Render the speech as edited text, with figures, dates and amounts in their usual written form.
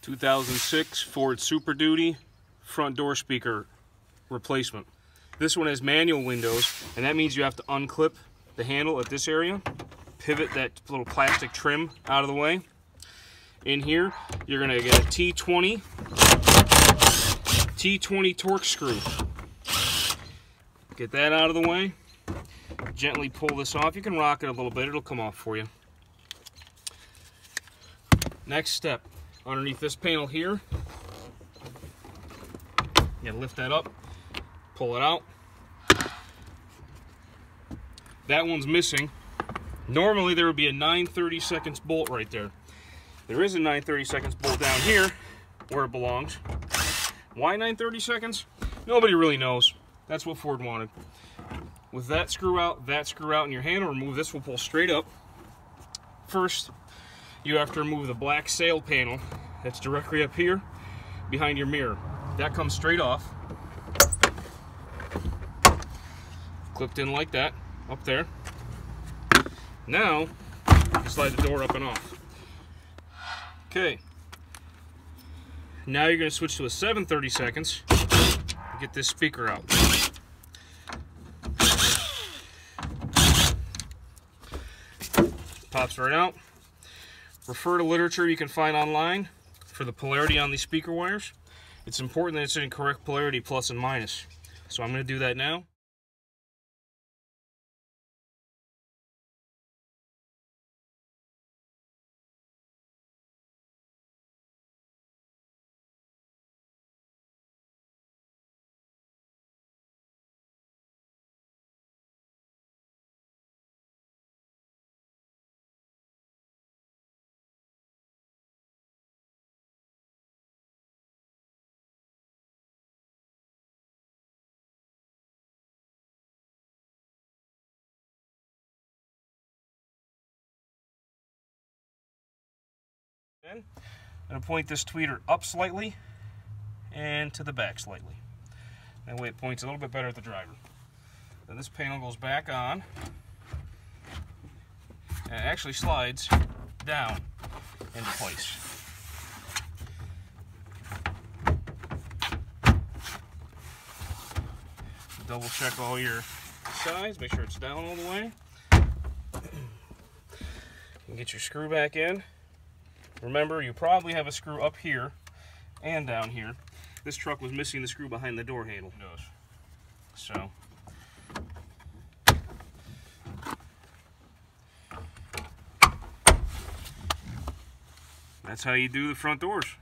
2006 Ford Super Duty front door speaker replacement. This one has manual windows, and that means you have to unclip the handle at this area, pivot that little plastic trim out of the way. In here, you're going to get a T20 Torx screw. Get that out of the way. Gently pull this off. You can rock it a little bit, it'll come off for you. Next step, underneath this panel here, you gotta lift that up, pull it out. That one's missing. Normally there would be a 9/32 bolt right there. There is a 9/32 bolt down here where it belongs. Why 9/32? Nobody really knows. That's what Ford wanted. With that screw out, and your handle removed, this will pull straight up. First, you have to remove the black sail panel that's directly up here behind your mirror. That comes straight off. Clipped in like that, up there. Now, you slide the door up and off. Okay. Now you're going to switch to a 7/32 and get this speaker out. Pops right out. Refer to literature you can find online for the polarity on these speaker wires. It's important that it's in correct polarity, plus and minus. So I'm going to do that now. I'm going to point this tweeter up slightly and to the back slightly. That way it points a little bit better at the driver. Then this panel goes back on and it actually slides down into place. Double check all your sides, make sure it's down all the way. You can get your screw back in. Remember, you probably have a screw up here and down here. This truck was missing the screw behind the door handle. So, that's how you do the front doors.